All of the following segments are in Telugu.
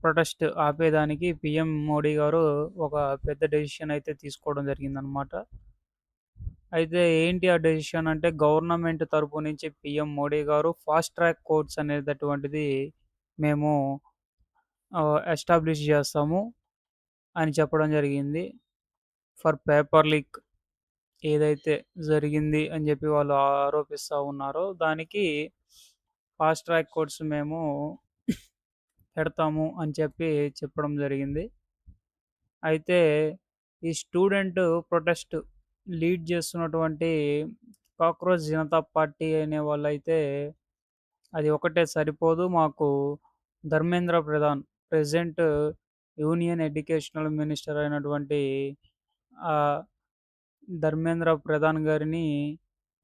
ప్రొటెస్ట్ ఆపేదానికి పీఎం మోడీ గారు ఒక పెద్ద డెసిషన్ అయితే తీసుకోవడం జరిగిందనమాట. అయితే ఏంటి ఆ డెసిషన్ అంటే గవర్నమెంట్ తరపు నుంచి పీఎం మోడీ గారు ఫాస్ట్ ట్రాక్ కోర్ట్స్ అనేటటువంటిది మేము ఎస్టాబ్లిష్ చేస్తాము అని చెప్పడం జరిగింది. ఫర్ పేపర్ లీక్ ఏదైతే జరిగింది అని చెప్పి వాళ్ళు ఆరోపిస్తా ఉన్నారో దానికి ఫాస్ట్ ట్రాక్ కోర్ట్స్ మేము పెడతాము అని చెప్పి చెప్పడం జరిగింది. అయితే ఈ స్టూడెంట్ ప్రొటెస్ట్ లీడ్ చేస్తున్నటువంటి కాక్రోచ్ జనతా పార్టీ అనే వాళ్ళైతే అది ఒకటే సరిపోదు మాకు Dharmendra Pradhan present union educational minister అయినటువంటి ఆహ్, ధర్మేంద్ర ప్రధాన్ గారిని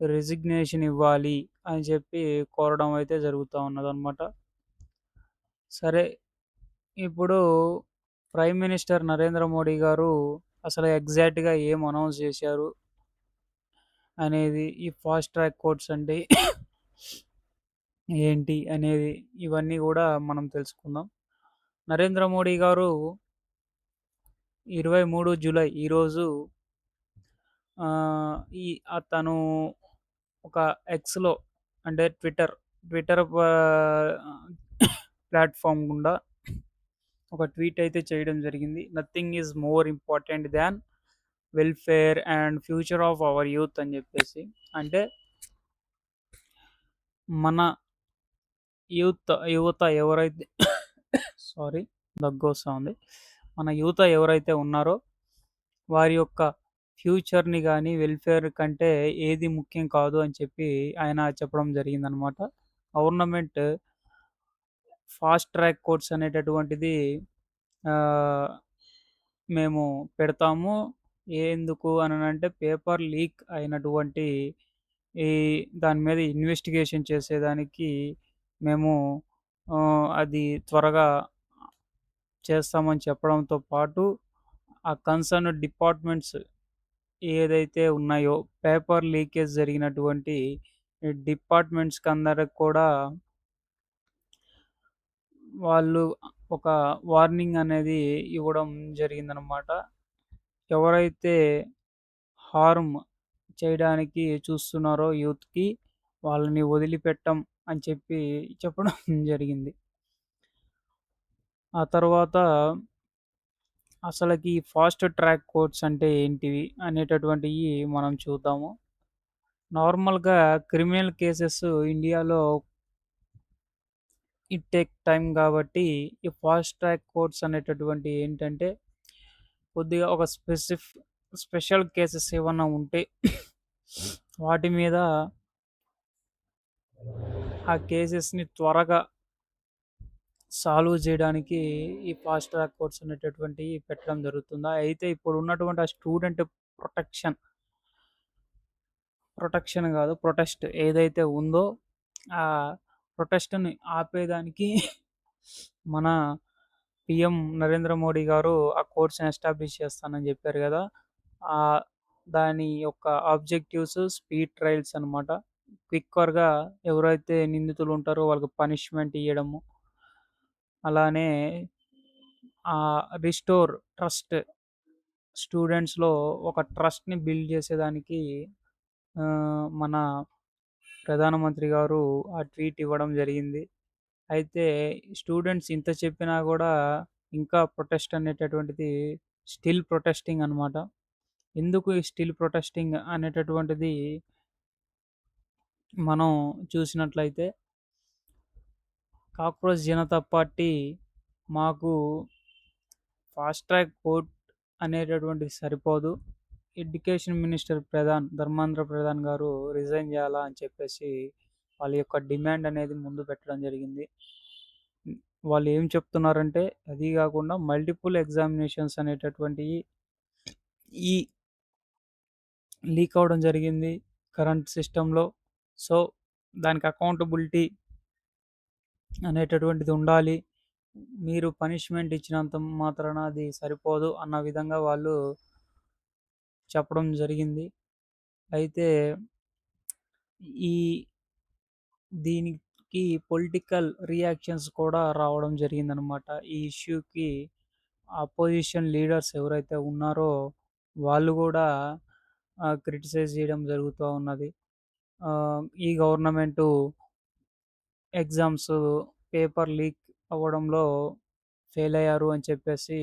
రిజిగ్నేషన్ ఇవ్వాలి అని చెప్పి కోరడం అయితే జరుగుతా ఉన్నదనమాట. సరే ఇప్పుడు ప్రైమ్ మినిస్టర్ నరేంద్ర మోడీ గారు అసలు ఎగ్జాక్ట్‌గా ఏం అనౌన్స్ చేశారు అనేది, ఈ ఫాస్ట్ ట్రాక్ కోర్ట్స్ అంటే ఏంటి అనేది ఇవన్నీ గూడా మనం తెలుసుకుందాం. నరేంద్ర మోడీ గారు 23 జూలై ఈరోజు ఆహ్, ఈ తను ఒక ఎక్స్‌లో అంటే ట్విట్టర్ ప్లాట్‌ఫార్మ్ గుండా ఒక ట్వీట్ అయితే చేయడం జరిగింది. Nothing is more important than welfare and future of our youth అని జెప్పేసి. అంటే మన యువత ఎవరైతే సారీ, దగ్గొస్తా ఉంది. మన యువత ఎవరైతే ఉన్నారో వారి యొక్క ఫ్యూచర్‌ని గాని, వెల్‌ఫేర్ కంటే ఏది ముఖ్యం కాదు అని చెప్పి ఆయన చెప్పడం జరిగిందనమాట. గవర్నమెంట్ ఫాస్ట్ ట్రాక్ కోర్ట్స్ అనేటటువంటిది ఆహ్, మేము పెడతాము. ఎందుకు అననంటే పేపర్ లీక్ అయినటువంటి ఈ దాని మీద ఇన్వెస్టిగేషన్ చేసేదానికి మేము అది త్వరగా చేస్తామని చెప్పడంతో పాటు, ఆ కన్సర్న్ డిపార్ట్మెంట్స్ ఏదైతే ఉన్నాయో పేపర్ లీకేజ్ జరిగినటువంటి డిపార్ట్మెంట్స్‌కందరికి కూడా వాళ్ళు ఒక వార్నింగ్ అనేది ఇవ్వడం జరిగిందనమాట. ఎవరైతే హార్మ్ చేయడానికి చూస్తున్నారో యూత్‌కి వాళ్ళని వదిలిపెట్టం అని చెప్పి చెప్పడం జరిగింది. ఆ తర్వాత అసలకి ఫాస్ట్ ట్రాక్ కోర్ట్స్ అంటే ఏంటివి అనేటటువంటియి మనం చూద్దాము. నార్మల్‌గా క్రిమినల్ కేసెస్ ఇండియాలో ఇట్ టేక్ టైమ్ గాబట్టి, ఈ ఫాస్ట్ ట్రాక్ కోర్ట్స్ అనేటటువంటియి ఏంటంటే, కొద్దిగా ఒక స్పెషల్ కేసెస్ ఏవన్నా ఉంటే వాటి మీద ఆ కేసెస్‌ని త్వరగా సాల్వ్ జేయడానికి ఈ ఫాస్ట్ ట్రాక్ కోర్ట్స్ అనేటటువంటియి పెట్టడం జరుగుతుంది. అయితే ఇప్పుడు ఉన్నటువంటి ఆ స్టూడెంట్ ప్రొటెక్షన్, ప్రొటెక్షన్ గాదు ప్రొటెస్ట్ ఏదైతే ఉందో, ఆ ప్రొటెస్ట్‌ని ఆపేదానికి మన పీఎం నరేంద్ర మోడీ గారు ఆ కోర్స్‌ని ఎస్టాబ్లిష్ చేస్తానని జెప్పారు గదా! ఆహ్, దాని యొక్క ఆబ్జెక్టివ్స్ స్పీడ్ ట్రయల్స్ అనమాట. క్విక్కర్‌గా ఎవరైతే నిందితులు ఉంటారో వాళ్ళకి పనిష్మెంట్ ఇయ్యడము. అలానే రిస్టోర్ ట్రస్ట్, స్టూడెంట్స్‌లో ఒక ట్రస్ట్‌ని బిల్డ్ చేసేదానికి మన ప్రధానమంత్రి గారు ఆ ట్వీట్ ఇవ్వడం జరిగింది. అయితే స్టూడెంట్స్ ఇంత చెప్పినా గూడా ఇంకా ప్రొటెస్ట్ అనేటటువంటిది స్టిల్ ప్రొటెస్టింగ్ అనమాట. ఎందుకు ఈ స్టిల్ ప్రొటెస్టింగ్ అనేటటువంటిది మనం చూసినట్లయితే, కాక్రోచ్ జనతా పార్టీ మాకు ఫాస్ట్ ట్రాక్ కోర్ట్ అనేటటువంటిది సరిపోదు. ఎడ్యుకేషన్ మినిస్టర్ ధర్మేంద్ర ప్రధాన్ గారు రిజైన్ జేయాలా అని చెప్పేసి వాళ్ళ యొక్క డిమాండ్ అనేది ముందు పెట్టడం జరిగింది. హ్మ్. వాళ్ళు ఏం చెప్తున్నారంటే, అది గాకుండా మల్టిపుల్ ఎగ్జామినేషన్స్ అనేటటువంటియి ఈ లీక్ అవ్వడం జరిగింది కరెంట్ సిస్టమ్‌లో. సో, దానికి అకౌంటబిలిటీ అనేటటువంటిది ఉండాలి. మీరు పనిష్మెంట్ ఇచ్చినంత మాత్రాన అది సరిపోదు అన్న విధంగా వాళ్ళు చెప్పడం జరిగింది. అయితే ఈ దీని ఇష్యూకి పొలిటికల్ రియాక్షన్స్ కూడా రావడం జరిగిందనమాట. ఈ ఇష్యూకి అపోజిషన్ లీడర్స్ ఎవరైతే ఉన్నారో వాళ్ళు గూడా క్రిటిసైజ్ జేయడం జరుగుతా ఉన్నది. ఈ గవర్నమెంటు ఎగ్జామ్స్ పేపర్ లీక్ అవ్వడంలో ఫెయిల్ అయ్యారు అని చెప్పేసి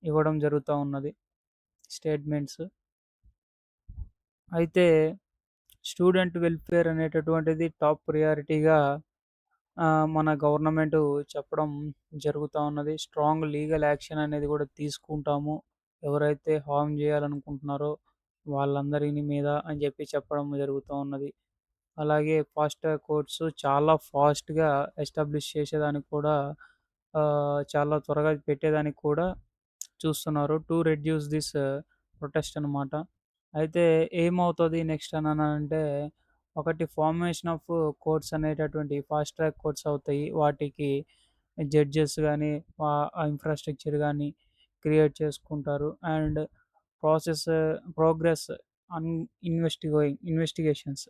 ఇవ్వడం జరుగుతా ఉన్నది స్టేట్మెంట్స్. అయితే స్టూడెంట్ వెల్ఫేర్ అనేటటువంటిది టాప్ ప్రియారిటీగా మన గవర్నమెంటు చెప్పడం జరుగుతా ఉన్నది. స్ట్రాంగ్ లీగల్ యాక్షన్ అనేది కూడా తీసుకుంటాము. ఎవరైతే హార్మ్ చేయాలనుకుంటున్నారో వాళ్ళందరిని మీద అని చెప్పి చెప్పడం జరుగుతూ ఉన్నది. అలాగే ఫాస్ట్ ట్రాక్ కోర్ట్స్ చాలా ఫాస్ట్‌గా ఎస్టాబ్లిష్ చేసేదానికి కూడా చాలా త్వరగా పెట్టేదానికి కూడా చూస్తున్నారు. టు రెడ్యూస్ దిస్ ప్రొటెస్ట్ అనమాట. అయితే ఏమవుతది నెక్స్ట్ అననంటే, ఒకటి ఫార్మేషన్ ఆఫ్ కోర్ట్స్ అనేటటువంటి ఫాస్ట్ ట్రాక్ కోర్ట్స్ అవుతాయి. వాటికి జడ్జెస్ గానీ, ఆ ఇన్‌ఫ్రాస్ట్రక్చర్ గానీ క్రియేట్ చేసుకుంటారు. And process progress an investigations.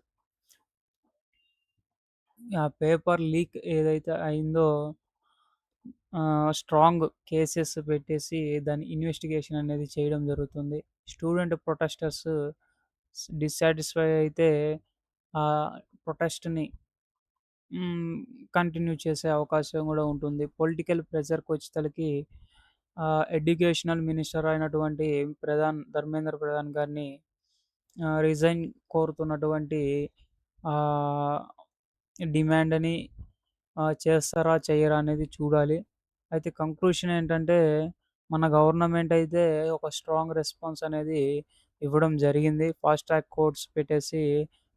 ఆ పేపర్ లీక్ ఏదైతే అయిందో స్ట్రాంగ్ కేసెస్ పెట్టేసి దాని ఇన్వెస్టిగేషన్ అనేది చేయడం జరుగుతుంది. స్టూడెంట్ ప్రొటెస్టర్స్ డిస్సాటిస్ఫై అయితే ఆ ప్రొటెస్ట్‌ని హ్మ్. కంటిన్యూ చేసే అవకాశం గూడా ఉంటుంది. పొలిటికల్ ప్రెషర్‌కొచ్చేతలకి ఎడ్యుకేషనల్ మినిస్టర్ అయినటువంటి ధర్మేంద్ర ప్రధాన్ గారిని రిజైన్ కోరుతున్నటువంటి ఆహ్, డిమాండ్‌ని చేస్తారా? చెయ్యరా? అనేది చూడాలి. అయితే కంక్లూషన్ ఏంటంటే, మన గవర్నమెంట్ అయితే ఒక స్ట్రాంగ్ రెస్పాన్స్ అనేది ఇవ్వడం జరిగింది. ఫాస్ట్ ట్రాక్ కోర్ట్స్ పెట్టేసి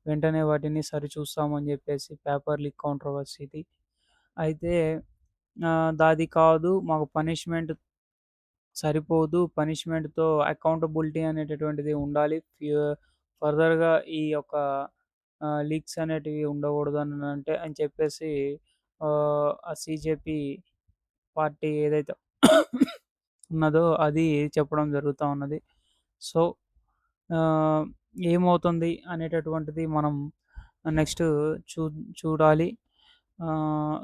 వెంటనే వాటిని సరిచూస్తామని జెప్పేసి పేపర్ లీక్ కాంట్రోవర్సీది. అయితే అది కాదు మాకు పనిష్మెంట్ సరిపోదు. పనిష్మెంట్‌తో అకౌంటబిలిటీ అనేటటువంటిది ఉండాలి. ఫర్దర్‌గా ఈ యొక్క లీక్స్ అనేటివి ఉండకూడదనంటే అని చెప్పేసి ఆ సీజేపీ పార్టీ ఏదైతే ఉన్నదో అది చెప్పడం జరుగుతా ఉన్నది. సో, ఆహ్, ఏమవుతుంది అనేటటువంటిది మనం నెక్స్ట్ చూ చూడాలి.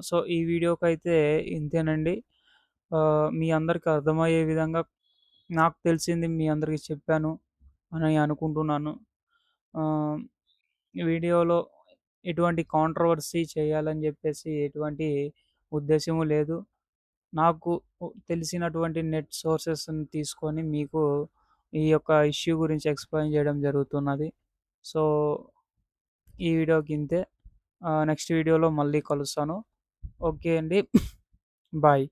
సో, ఈ వీడియోకైతే ఇంతేనండి. మీ అందరికి అర్థమయ్యే విధంగా నాకు తెలిసింది మీ అందరికి చెప్పాను అని అనుకుంటున్నాను. ఆహ్, ఈ వీడియోలో ఎటువంటి కాంట్రోవర్సీ చేయాలని జెప్పేసి ఎటువంటి ఉద్దేశ్యము లేదు. నాకు తెలిసినటువంటి నెట్ సోర్సెస్‌ని తీసుకొని మీకు ఈ యొక్క ఇష్యూ గురించి ఎక్స్‌ప్లెయిన్ చేయడం జరుగుతున్నది. సో, ఈ వీడియోకి ఇంతే. నెక్స్ట్ వీడియోలో మళ్ళీ కలుస్తాను. ఓకే అండి. బాయ్.